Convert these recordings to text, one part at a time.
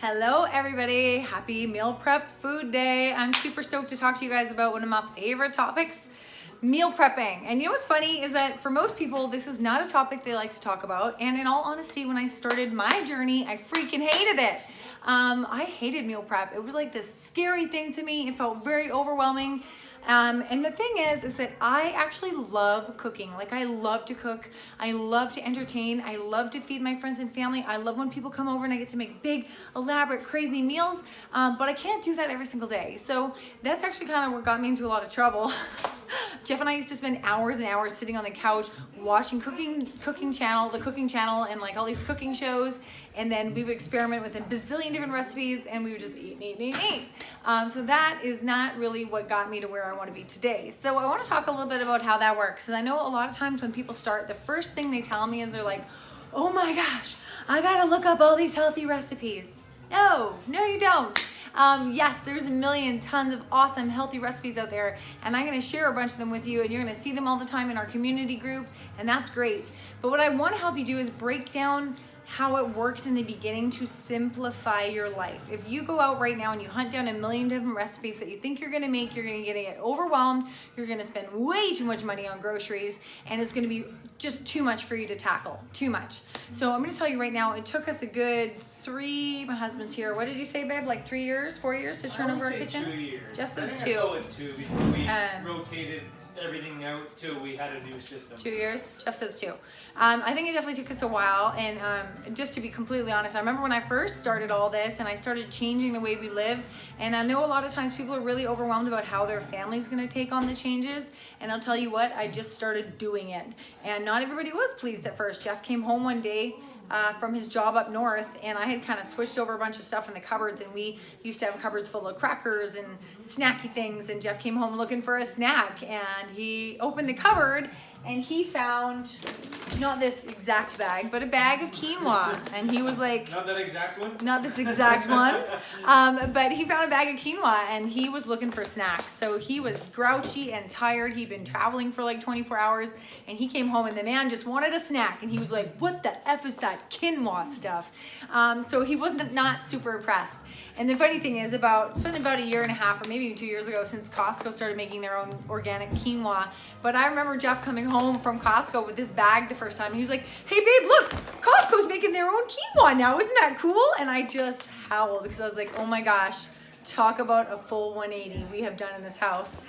Hello everybody, happy meal prep food day. I'm super stoked to talk to you guys about one of my favorite topics, meal prepping. And you know what's funny is that for most people, this is not a topic they like to talk about. And in all honesty, when I started my journey, I freaking hated it. I hated meal prep. It was like this scary thing to me. It felt very overwhelming. And the thing is that I actually love cooking. Like, I love to cook. I love to entertain. I love to feed my friends and family. I love when people come over and I get to make big, elaborate, crazy meals. But I can't do that every single day. So that's actually kind of what got me into a lot of trouble. Jeff and I used to spend hours and hours sitting on the couch watching the cooking channel and like all these cooking shows. And then we would experiment with a bazillion different recipes and we would just eat. So that is not really what got me to where I want to be today. So I want to talk a little bit about how that works. And I know a lot of times when people start, the first thing they tell me is they're like, oh my gosh, I gotta look up all these healthy recipes. No, you don't. Yes, there's a million tons of awesome healthy recipes out there, and I'm going to share a bunch of them with you, and you're going to see them all the time in our community group, and that's great. But what I want to help you do is break down how it works in the beginning to simplify your life. If you go out right now and you hunt down a million different recipes that you think you're gonna make, you're gonna get overwhelmed, you're gonna spend way too much money on groceries, and it's gonna be just too much for you to tackle, too much. So I'm gonna tell you right now, it took us a good my husband's here, what did you say, babe, like 3 years, 4 years to turn over our kitchen? 2 years. Jeff says 2. I think I saw it 2 before we rotated everything out till we had a new system. 2 years? Jeff says 2. I think it definitely took us a while, and just to be completely honest, I remember when I first started all this and I started changing the way we live, and I know a lot of times people are really overwhelmed about how their family's gonna take on the changes, and I'll tell you what, I just started doing it. And not everybody was pleased at first. Jeff came home one day from his job up north, and I had kind of switched over a bunch of stuff in the cupboards, and we used to have cupboards full of crackers and snacky things, and Jeff came home looking for a snack, and he opened the cupboard and he found not this exact bag, but a bag of quinoa, and he was like, not that exact one? Not this exact one, but he found a bag of quinoa and he was looking for snacks. So he was grouchy and tired. He'd been traveling for like 24 hours, and he came home and the man just wanted a snack, and he was like, what the F is that quinoa stuff? So he wasn't not super impressed. And the funny thing is, it's been about a year and a half or maybe even 2 years ago since Costco started making their own organic quinoa. But I remember Jeff coming home from Costco with this bag the first time. He was like, hey babe, look, Costco's making their own quinoa now. Isn't that cool? And I just howled because I was like, oh my gosh, talk about a full 180 we have done in this house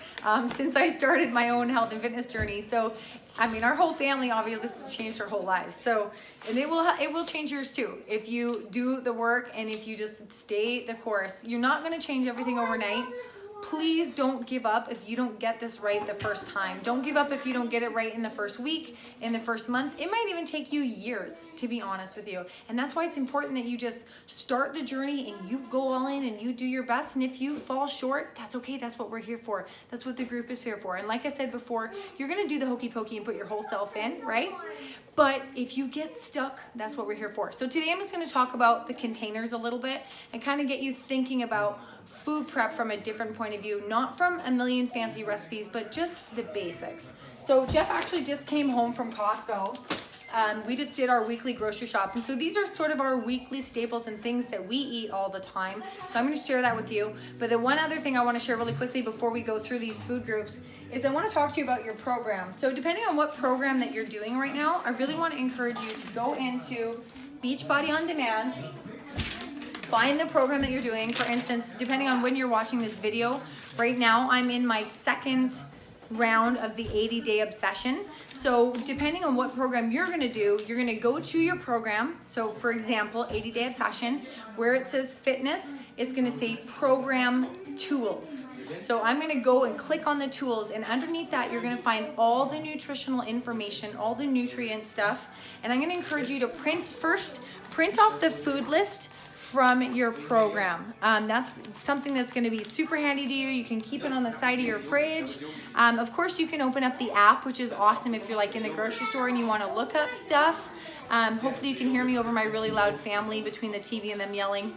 since I started my own health and fitness journey. So, I mean, our whole family, obviously, this has changed our whole lives. So, and it will change yours too. If you do the work and if you just stay the course, you're not going to change everything overnight. Please don't give up if you don't get this right the first time. Don't give up if you don't get it right in the first week, in the first month. It might even take you years, to be honest with you. And that's why it's important that you just start the journey and you go all in and you do your best. And if you fall short, that's okay. That's what we're here for. That's what the group is here for. And like I said before, you're going to do the hokey pokey and put your whole self in, right? But if you get stuck, that's what we're here for. So today I'm just going to talk about the containers a little bit and kind of get you thinking about food prep from a different point of view, not from a million fancy recipes, but just the basics. So Jeff actually just came home from Costco. We just did our weekly grocery shop. And so these are sort of our weekly staples and things that we eat all the time. So I'm going to share that with you. But the one other thing I want to share really quickly before we go through these food groups is I want to talk to you about your program. So depending on what program that you're doing right now, I really want to encourage you to go into Beachbody On Demand. Find the program that you're doing. For instance, depending on when you're watching this video, right now I'm in my second round of the 80-day obsession. So depending on what program you're going to do, you're going to go to your program. So for example, 80-day obsession, where it says fitness, it's going to say program tools. So I'm going to go and click on the tools, and underneath that you're going to find all the nutritional information, all the nutrient stuff. And I'm going to encourage you to print off the food list from your program. That's something that's going to be super handy to you. You can keep it on the side of your fridge. Of course, you can open up the app, which is awesome if you're like in the grocery store and you want to look up stuff. Hopefully you can hear me over my really loud family between the TV and them yelling.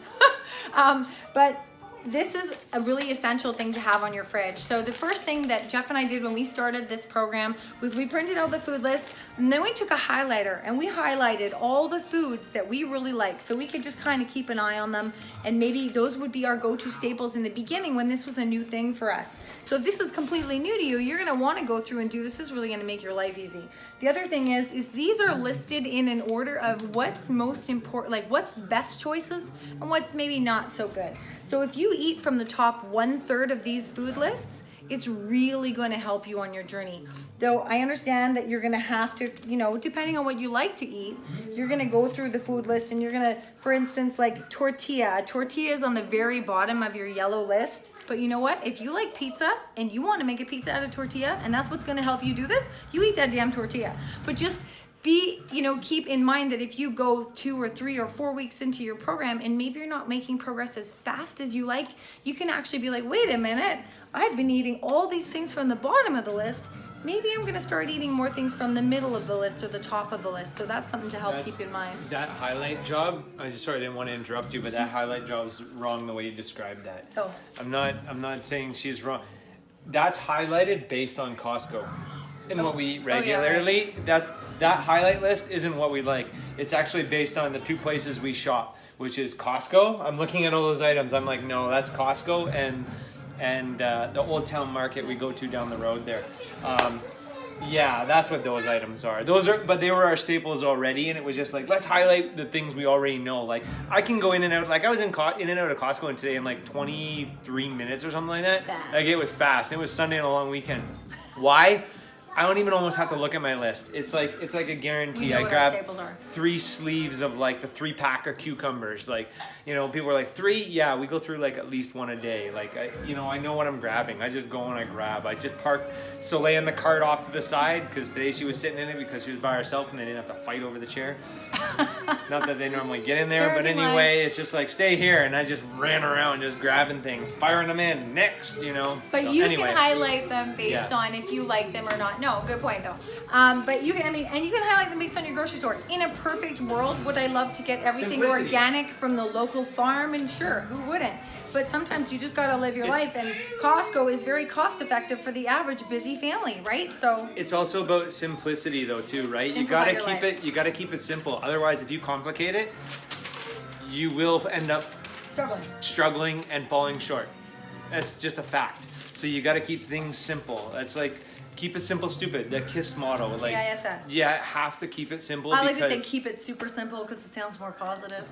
But this is a really essential thing to have on your fridge. So the first thing that Jeff and I did when we started this program was we printed out the food list, and then we took a highlighter and we highlighted all the foods that we really like, so we could just kind of keep an eye on them, and maybe those would be our go-to staples in the beginning when this was a new thing for us. So if this is completely new to you, you're gonna wanna go through and do this. Is really gonna make your life easy. The other thing is these are listed in an order of what's most important, like what's best choices and what's maybe not so good. So if you eat from the top 1/3 of these food lists, it's really going to help you on your journey. Though I understand that you're going to have to, you know, depending on what you like to eat, you're going to go through the food list and you're going to, for instance, like tortilla. Tortilla is on the very bottom of your yellow list. But you know what? If you like pizza and you want to make a pizza out of tortilla, and that's what's going to help you do this, you eat that damn tortilla. But just keep in mind that if you go 2 or 3 or 4 weeks into your program and maybe you're not making progress as fast as you like, you can actually be like, wait a minute, I've been eating all these things from the bottom of the list. Maybe I'm gonna start eating more things from the middle of the list or the top of the list. So that's something to help keep in mind. That highlight job, I didn't want to interrupt you, but that highlight job is wrong the way you described that. Oh. I'm not saying she's wrong. That's highlighted based on Costco and what we eat regularly. Oh, yeah, right. That highlight list isn't what we like. It's actually based on the 2 places we shop, which is Costco. I'm looking at all those items. I'm like, no, that's Costco and the Old Town Market we go to down the road there. Yeah, that's what those items are. But they were our staples already, and it was just like, let's highlight the things we already know. Like, I can go in and out. Like, I was in and out of Costco today in like 23 minutes or something like that. Fast. Like, it was fast. It was Sunday and a long weekend. Why? I don't even almost have to look at my list. It's like a guarantee. We know I what our grab staples are. 3 sleeves of like the 3-pack of cucumbers. Like, you know, people are like, 3? Yeah, we go through like at least 1 a day. Like, I know what I'm grabbing. I just go and I grab. I just parked Soleil in the cart off to the side because today she was sitting in it because she was by herself and they didn't have to fight over the chair. Not that they normally get in there, but anyway, it's just like, stay here. And I just ran around just grabbing things, firing them in, next, you know. But so, you anyway. can highlight them based on if you like them or not. No, good point though. But you can, and you can highlight them based on your grocery store. In a perfect world, would I love to get everything organic from the local farm? And sure, who wouldn't? But sometimes you just gotta live your life, and Costco is very cost effective for the average busy family, right? So it's also about simplicity though too, right? You gotta keep it simple. Otherwise, if you complicate it, you will end up struggling and falling short. That's just a fact. So you gotta keep things simple. That's like, keep it simple, stupid. The KISS motto. Like, yeah, have to keep it simple. I like to say keep it super simple because it sounds more positive.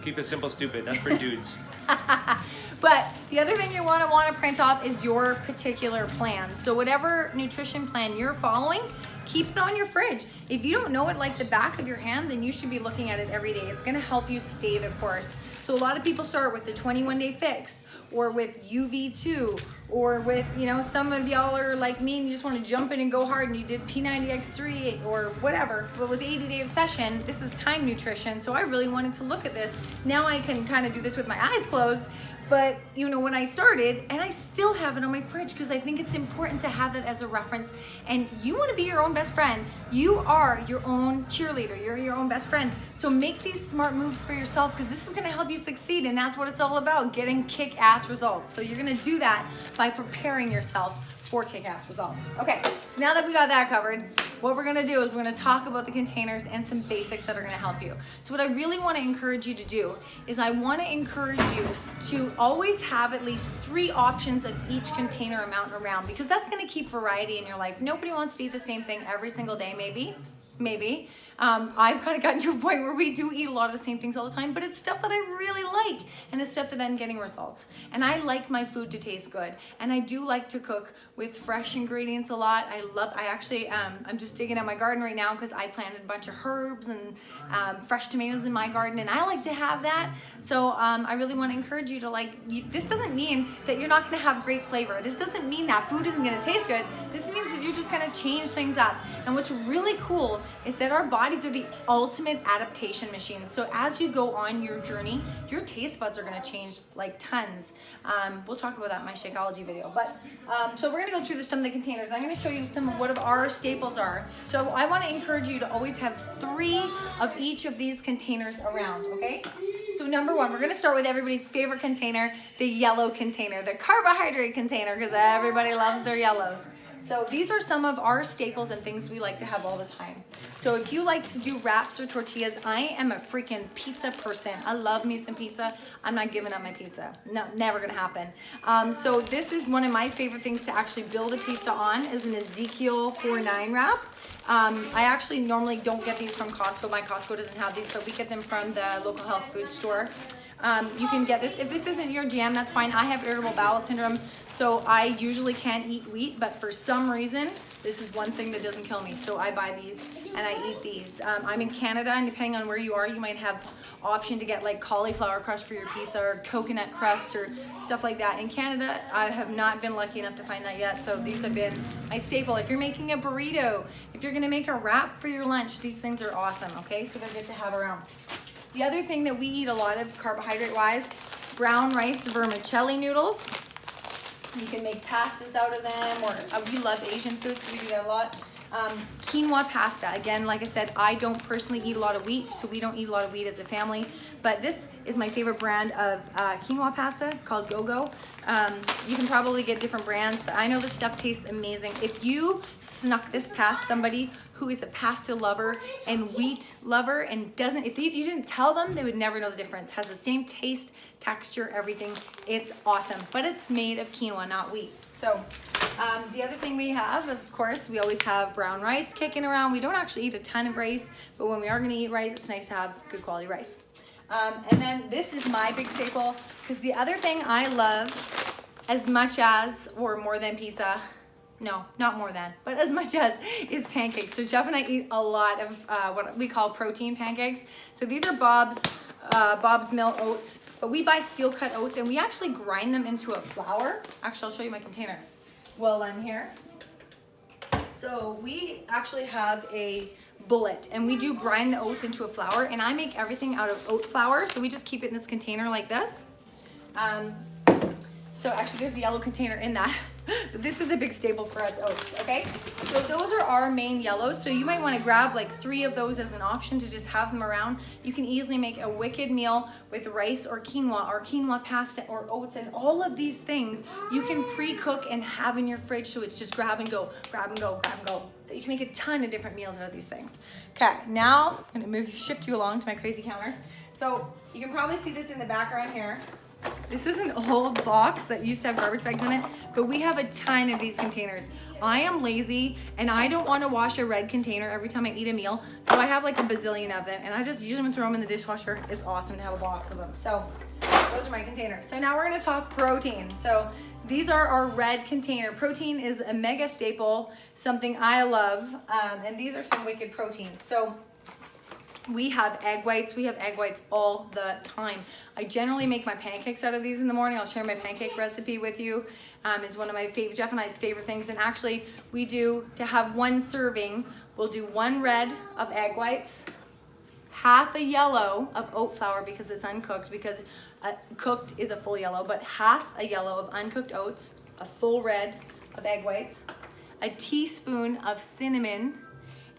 Keep it simple, stupid. That's for dudes. But the other thing you want to print off is your particular plan. So whatever nutrition plan you're following, keep it on your fridge. If you don't know it like the back of your hand, then you should be looking at it every day. It's going to help you stay the course. So a lot of people start with the 21-day fix, or with UV2, or with, some of y'all are like me and you just want to jump in and go hard and you did P90X3 or whatever. But with 80-day obsession, this is time nutrition. So I really wanted to look at this. Now I can kind of do this with my eyes closed. But when I started, and I still have it on my fridge because I think it's important to have it as a reference. And you want to be your own best friend. You are your own cheerleader. You're your own best friend. So make these smart moves for yourself because this is going to help you succeed. And that's what it's all about, getting kick-ass results. So you're going to do that by preparing yourself for kick-ass results. Okay, so now that we got that covered, what we're gonna do is we're gonna talk about the containers and some basics that are gonna help you. So what I really wanna encourage you to do is I wanna encourage you to always have at least 3 options of each container amount around, because that's gonna keep variety in your life. Nobody wants to eat the same thing every single day, maybe. I've kind of gotten to a point where we do eat a lot of the same things all the time, but it's stuff that I really like, and it's stuff that I'm getting results. And I like my food to taste good, and I do like to cook with fresh ingredients a lot. I'm just digging at my garden right now because I planted a bunch of herbs and fresh tomatoes in my garden, and I like to have that. So I really want to encourage you to this doesn't mean that you're not going to have great flavor. This doesn't mean that food isn't going to taste good. This means that you just kind of change things up. And what's really cool is that our bodies are the ultimate adaptation machines. So as you go on your journey, your taste buds are going to change like tons. We'll talk about that in my Shakeology video. But so we're going to go through some of the containers. I'm going to show you some of what our staples are. So I want to encourage you to always have 3 of each of these containers around, okay? So number one, we're gonna start with everybody's favorite container, the yellow container, the carbohydrate container, because everybody loves their yellows. So these are some of our staples and things we like to have all the time. So if you like to do wraps or tortillas, I am a freaking pizza person. I love me some pizza. I'm not giving up my pizza. No, never gonna happen. So this is one of my favorite things to actually build a pizza on, is an Ezekiel 4-9 wrap. I actually normally don't get these from Costco. My Costco doesn't have these, but we get them from the local health food store. You can get this. If this isn't your jam, that's fine. I have irritable bowel syndrome, so I usually can't eat wheat, but for some reason, this is one thing that doesn't kill me. So I buy these and I eat these. I'm in Canada, and depending on where you are, you might have option to get like cauliflower crust for your pizza or coconut crust or stuff like that. In Canada, I have not been lucky enough to find that yet, so these have been my staple. If you're making a burrito, if you're gonna make a wrap for your lunch, these things are awesome, okay? So they're good to have around. The other thing that we eat a lot of carbohydrate-wise, brown rice vermicelli noodles. You can make pastas out of them, or we love Asian food, so we do that a lot. Quinoa pasta. Again, like I said, I don't personally eat a lot of wheat, so we don't eat a lot of wheat as a family. But this is my favorite brand of quinoa pasta. It's called Go-Go. You can probably get different brands, but I know this stuff tastes amazing. If you snuck this past somebody who is a pasta lover and wheat lover and doesn't, if you didn't tell them, they would never know the difference. Has the same taste, texture, everything. It's awesome, but it's made of quinoa, not wheat. So the other thing we have, of course, we always have brown rice kicking around. We don't actually eat a ton of rice, but when we are gonna eat rice, it's nice to have good quality rice. And then this is my big staple, because the other thing I love as much as, or more than pizza, no, not more than, but as much as, is pancakes. So Jeff and I eat a lot of what we call protein pancakes. So these are Bob's Mill oats, but we buy steel cut oats and we actually grind them into a flour. Actually, I'll show you my container while I'm here. So we actually have a bullet and we do grind the oats into a flour, and I make everything out of oat flour. So we just keep it in this container like this. So actually there's a yellow container in that, but this is a big staple for us, oats, okay? So those are our main yellows. So you might wanna grab like 3 of those as an option to just have them around. You can easily make a wicked meal with rice or quinoa pasta or oats, and all of these things you can pre-cook and have in your fridge, so it's just grab and go, grab and go, grab and go. You can make a ton of different meals out of these things. Okay, now I'm gonna shift you along to my crazy counter. So you can probably see this in the background here. This is an old box that used to have garbage bags in it, but we have a ton of these containers. I am lazy and I don't want to wash a red container every time I eat a meal, so I have like a bazillion of them, and I just use them and throw them in the dishwasher. It's awesome to have a box of them. So those are my containers. So now we're going to talk protein. So these are our red container. Protein is a mega staple, something I love, and these are some wicked proteins. So we have egg whites. We have egg whites all the time. I generally make my pancakes out of these in the morning. I'll share my pancake recipe with you. It's one of my favorite, Jeff and I's favorite things. And actually, we do, to have 1 serving, we'll do 1 red of egg whites, half a yellow of oat flour because it's uncooked, because cooked is a full yellow, but half a yellow of uncooked oats, a full red of egg whites, a teaspoon of cinnamon,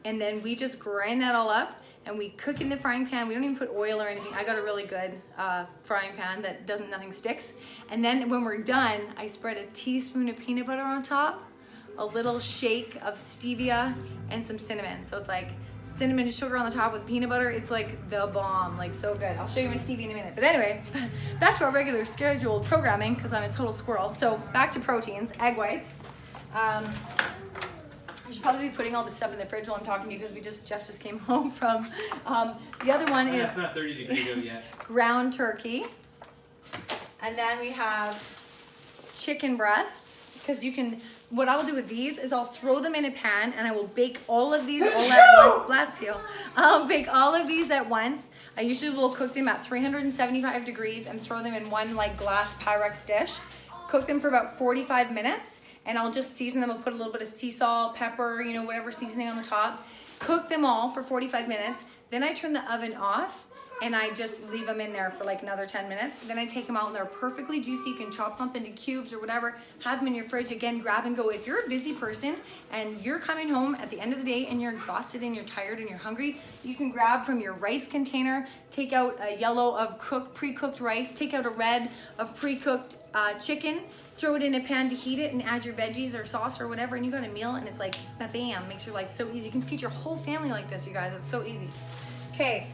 and then we just grind that all up and we cook in the frying pan. We don't even put oil or anything. I got a really good frying pan that nothing sticks. And then when we're done, I spread a teaspoon of peanut butter on top, a little shake of stevia, and some cinnamon. So it's like cinnamon and sugar on the top with peanut butter. It's like the bomb, like so good. I'll show you my stevia in a minute. But anyway, back to our regular scheduled programming, because I'm a total squirrel. So back to proteins, egg whites. I should probably be putting all this stuff in the fridge while I'm talking to you, because Jeff just came home from. The other one is It's not 30 degrees yet. ground turkey. And then we have chicken breasts, because you can, what I'll do with these is I'll throw them in a pan and I will bake all of these all at once. Bless you. I'll bake all of these at once. I usually will cook them at 375 degrees and throw them in one like glass Pyrex dish. Cook them for about 45 minutes. And I'll just season them. I'll put a little bit of sea salt, pepper, you know, whatever seasoning on the top. Cook them all for 45 minutes. Then I turn the oven off and I just leave them in there for like another 10 minutes. Then I take them out and they're perfectly juicy. You can chop them up into cubes or whatever, have them in your fridge. Again, grab and go. If you're a busy person and you're coming home at the end of the day and you're exhausted and you're tired and you're hungry, you can grab from your rice container, take out a yellow of pre-cooked rice, take out a red of pre-cooked chicken, throw it in a pan to heat it, and add your veggies or sauce or whatever, and you got a meal, and it's like, bam, makes your life so easy. You can feed your whole family like this, you guys. It's so easy. Okay,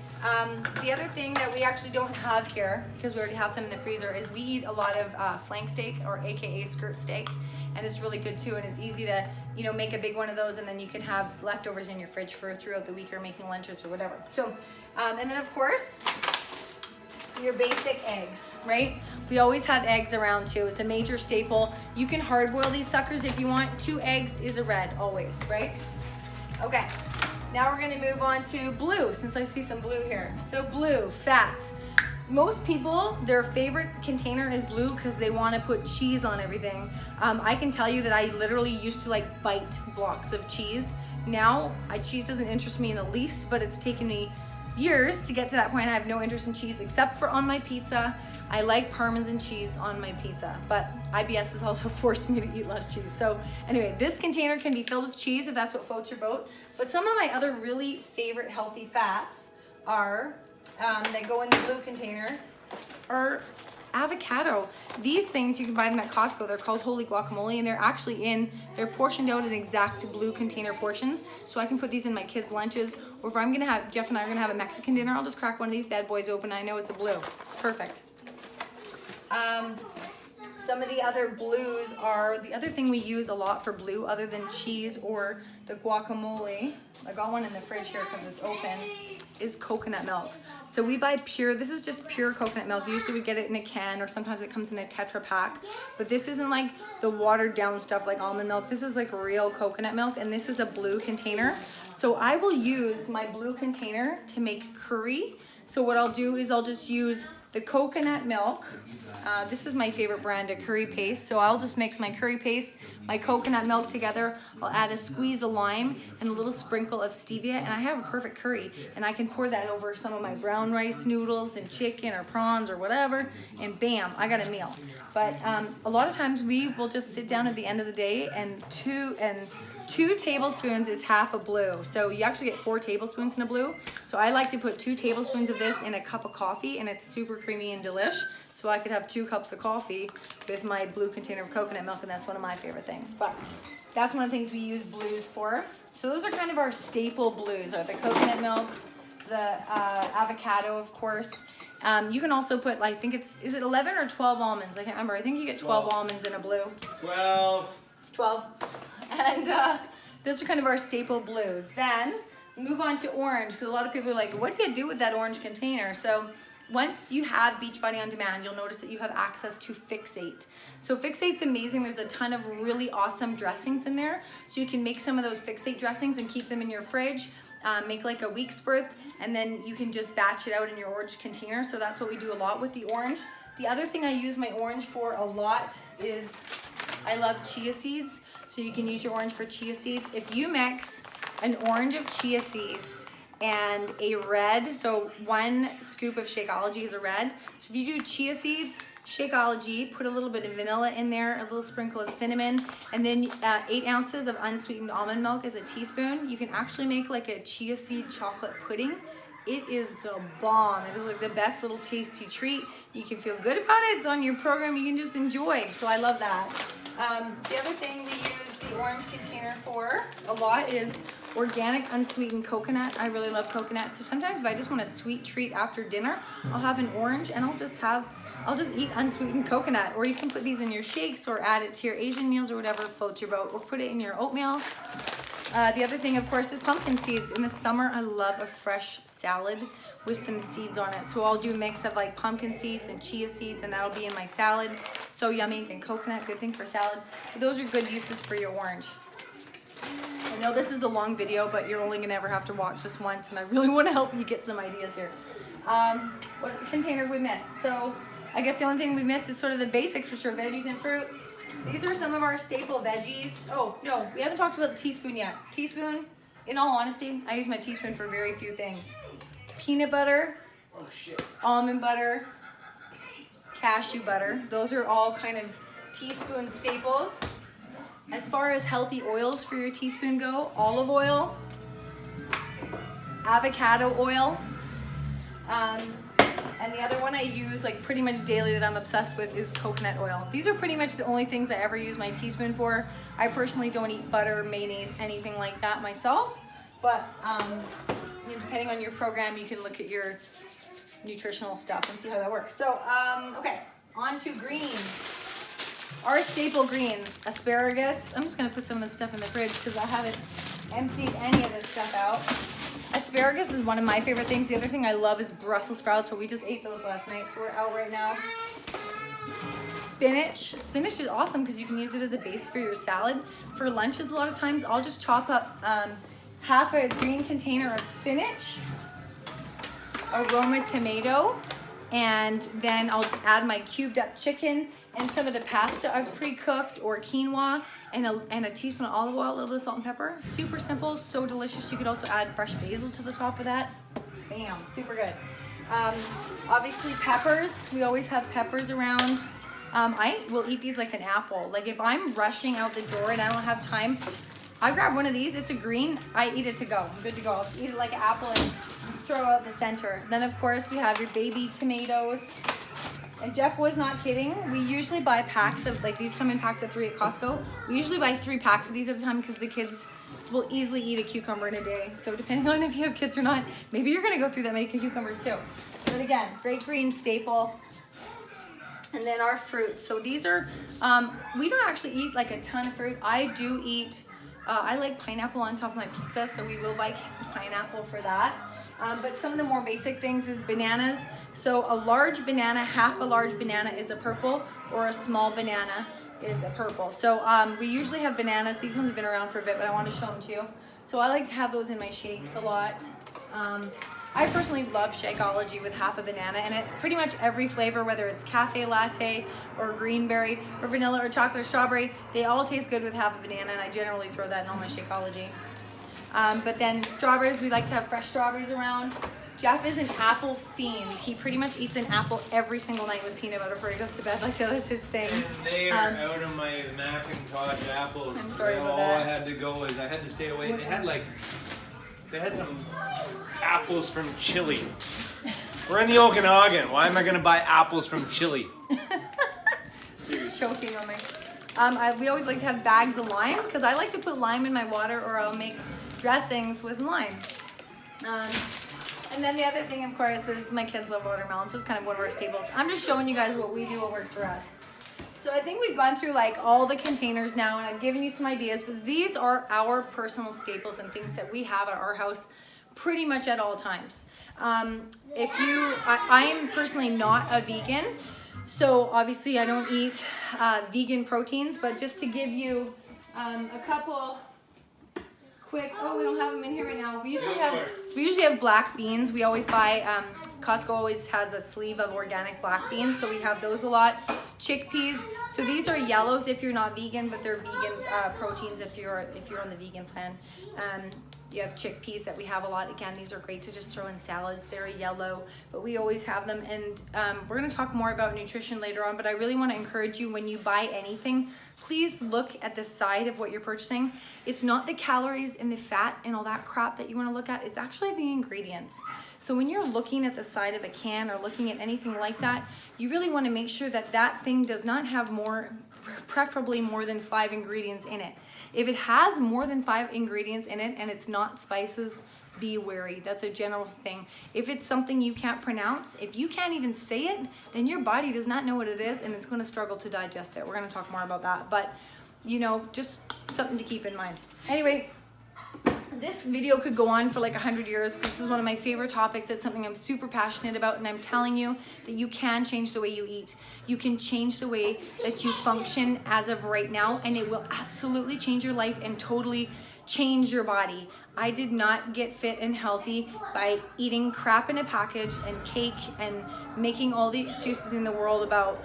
the other thing that we actually don't have here, because we already have some in the freezer, is we eat a lot of flank steak, or AKA skirt steak, and it's really good too, and it's easy to, you know, make a big one of those, and then you can have leftovers in your fridge for throughout the week or making lunches or whatever. So, and then of course, your basic eggs, right? We always have eggs around too. It's a major staple. You can hard boil these suckers if you want. 2 eggs is a red always, right? Okay, now we're gonna move on to blue, since I see some blue here. So blue, fats. Most people, their favorite container is blue because they want to put cheese on everything. I can tell you that I literally used to like bite blocks of cheese. Now, cheese doesn't interest me in the least, but it's taken me years to get to that point. I have no interest in cheese except for on my pizza. I like Parmesan cheese on my pizza, but IBS has also forced me to eat less cheese. So anyway, this container can be filled with cheese if that's what floats your boat. But some of my other really favorite healthy fats are, that go in the blue container, are avocado. These things, you can buy them at Costco. They're called Holy Guacamole, and they're portioned out in exact blue container portions. So I can put these in my kids' lunches, or if I'm gonna have, Jeff and I are gonna have a Mexican dinner, I'll just crack one of these bad boys open. I know it's a blue. It's perfect. Some of the other blues are, the other thing we use a lot for blue, other than cheese or the guacamole, I got one in the fridge here because it's open, is coconut milk. So we buy pure, this is just pure coconut milk. Usually we get it in a can, or sometimes it comes in a Tetra Pak. But this isn't like the watered down stuff like almond milk. This is like real coconut milk, and this is a blue container. So I will use my blue container to make curry. So what I'll do is I'll just use the coconut milk. This is my favorite brand of curry paste. So I'll just mix my curry paste, my coconut milk together. I'll add a squeeze of lime and a little sprinkle of stevia, and I have a perfect curry. And I can pour that over some of my brown rice noodles and chicken or prawns or whatever, and bam, I got a meal. But a lot of times we will just sit down at the end of the day, and 2 tablespoons is half a blue. So you actually get 4 tablespoons in a blue. So I like to put 2 tablespoons of this in a cup of coffee, and it's super creamy and delish. So I could have 2 cups of coffee with my blue container of coconut milk, and that's one of my favorite things. But that's one of the things we use blues for. So those are kind of our staple blues, are the coconut milk, the avocado, of course. You can also put, I think is it 11 or 12 almonds? I can't remember. I think you get 12 almonds in a blue. 12. And those are kind of our staple blues. Then move on to orange, because a lot of people are like, what do you do with that orange container? So once you have Beachbody On Demand, you'll notice that you have access to Fixate. So Fixate's amazing. There's a ton of really awesome dressings in there. So you can make some of those Fixate dressings and keep them in your fridge. Make like a week's worth, and then you can just batch it out in your orange container. So that's what we do a lot with the orange. The other thing I use my orange for a lot is I love chia seeds. So you can use your orange for chia seeds. If you mix an orange of chia seeds and a red, so 1 scoop of Shakeology is a red. So if you do chia seeds, Shakeology, put a little bit of vanilla in there, a little sprinkle of cinnamon, and then 8 ounces of unsweetened almond milk is a teaspoon. You can actually make like a chia seed chocolate pudding. It is the bomb. It is like the best little tasty treat. You can feel good about it. It's on your program. You can just enjoy. So I love that. The other thing we use the orange container for a lot is organic unsweetened coconut. I really love coconut. So sometimes if I just want a sweet treat after dinner, I'll have an orange and I'll just eat unsweetened coconut. Or you can put these in your shakes or add it to your Asian meals or whatever floats your boat, or put it in your oatmeal. The other thing, of course, is pumpkin seeds. In the summer, I love a fresh salad with some seeds on it. So I'll do a mix of like pumpkin seeds and chia seeds, and that'll be in my salad. So yummy. And coconut, good thing for salad. But those are good uses for your orange. I know this is a long video, but you're only gonna ever have to watch this once, and I really wanna help you get some ideas here. What container have we missed? So I guess the only thing we missed is sort of the basics, which are veggies and fruit. These are some of our staple veggies. Oh, no, we haven't talked about the teaspoon yet. Teaspoon, in all honesty, I use my teaspoon for very few things. Peanut butter, Oh shit. almond butter, cashew butter. Those are all kind of teaspoon staples. As far as healthy oils for your teaspoon go, olive oil, avocado oil, and the other one I use like pretty much daily that I'm obsessed with is coconut oil. These are pretty much the only things I ever use my teaspoon for. I personally don't eat butter, mayonnaise, anything like that myself, but you know, depending on your program, you can look at your nutritional stuff and see how that works. So, okay, on to greens. Our staple greens, asparagus. I'm just gonna put some of this stuff in the fridge because I haven't emptied any of this stuff out. Asparagus is one of my favorite things. The other thing I love is Brussels sprouts, but we just ate those last night, so we're out right now. Spinach. Spinach is awesome because you can use it as a base for your salad. For lunches, a lot of times, I'll just chop up half a green container of spinach, a Roma tomato, and then I'll add my cubed up chicken and some of the pasta I've pre-cooked or quinoa and a teaspoon of olive oil, a little bit of salt and pepper. Super simple, so delicious. You could also add fresh basil to the top of that. Bam, super good. Obviously peppers, we always have peppers around. I will eat these like an apple. Like if I'm rushing out the door and I don't have time, I grab one of these, it's a green, I eat it to go. I'm good to go. I'll just eat it like an apple and throw out the center. Then of course we have your baby tomatoes. And Jeff was not kidding. We usually buy packs of, like these come in packs of 3 at Costco. We usually buy 3 packs of these at a time because the kids will easily eat a cucumber in a day. So depending on if you have kids or not, maybe you're gonna go through that many cucumbers too. But again, great green staple. And then our fruit. So these are, we don't actually eat like a ton of fruit. I do eat, I like pineapple on top of my pizza, so we will buy pineapple for that. But some of the more basic things is bananas. So a large banana, half a large banana is a purple, or a small banana is a purple. So we usually have bananas. These ones have been around for a bit, but I want to show them to you. So I like to have those in my shakes a lot. I personally love Shakeology with half a banana in it. Pretty much every flavor, whether it's cafe latte or greenberry or vanilla or chocolate or strawberry, they all taste good with half a banana, and I generally throw that in all my Shakeology. But then strawberries, we like to have fresh strawberries around. Jeff is an apple fiend. He pretty much eats an apple every single night with peanut butter before he goes to bed. Like that was his thing. And they are out of my Macintosh apples. I'm sorry about all that. I had to go is I had to stay away. They had some apples from Chile. We're in the Okanagan. Why am I gonna buy apples from Chile? Seriously. Choking on me. We always like to have bags of lime because I like to put lime in my water, or I'll make dressings with lime. And then the other thing, of course, is my kids love watermelon, so it's kind of one of our staples. I'm just showing you guys what we do, what works for us. So I think we've gone through like all the containers now, and I've given you some ideas, but these are our personal staples and things that we have at our house pretty much at all times. I am personally not a vegan, so obviously I don't eat vegan proteins, but just to give you a couple quick, we don't have them in here right now. We usually have black beans. We always buy, Costco always has a sleeve of organic black beans, so we have those a lot. Chickpeas, so these are yellows if you're not vegan, but they're vegan proteins if you're on the vegan plan. You have chickpeas that we have a lot. Again, these are great to just throw in salads. They're yellow, but we always have them. And we're gonna talk more about nutrition later on, but I really wanna encourage you, when you buy anything, please look at the side of what you're purchasing. It's not the calories and the fat and all that crap that you wanna look at, it's actually the ingredients. So when you're looking at the side of a can or looking at anything like that, you really wanna make sure that that thing does not have preferably more than 5 ingredients in it. If it has more than 5 ingredients in it and it's not spices, be wary. That's a general thing. If it's something you can't pronounce, if you can't even say it, then your body does not know what it is and it's going to struggle to digest it. We're going to talk more about that, but just something to keep in mind. Anyway, this video could go on for like 100 years. This is one of my favorite topics. It's something I'm super passionate about, and I'm telling you that you can change the way you eat. You can change the way that you function as of right now, and it will absolutely change your life and totally change your body. I did not get fit and healthy by eating crap in a package and cake and making all the excuses in the world about,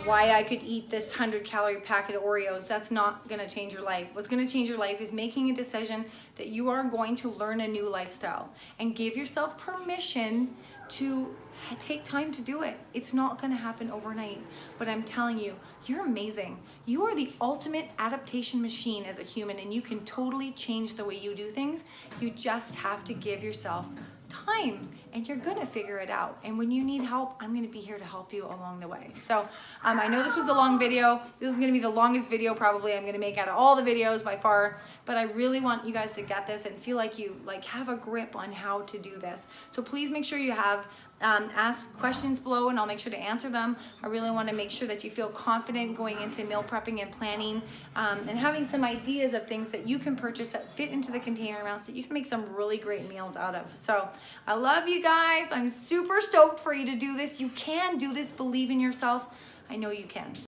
why I could eat this 100-calorie packet of Oreos. That's not gonna change your life. What's gonna change your life is making a decision that you are going to learn a new lifestyle and give yourself permission to take time to do it. It's not gonna happen overnight, but I'm telling you, you're amazing. You are the ultimate adaptation machine as a human, and you can totally change the way you do things. You just have to give yourself time, and you're gonna figure it out. And when you need help, I'm gonna be here to help you along the way. So I know this was a long video. This is gonna be the longest video probably I'm gonna make out of all the videos by far, but I really want you guys to get this and feel like you have a grip on how to do this. So please make sure you have ask questions below, and I'll make sure to answer them. I really want to make sure that you feel confident going into meal prepping and planning, and having some ideas of things that you can purchase that fit into the container amounts that you can make some really great meals out of. So I love you guys. I'm super stoked for you to do this. You can do this. Believe in yourself. I know you can.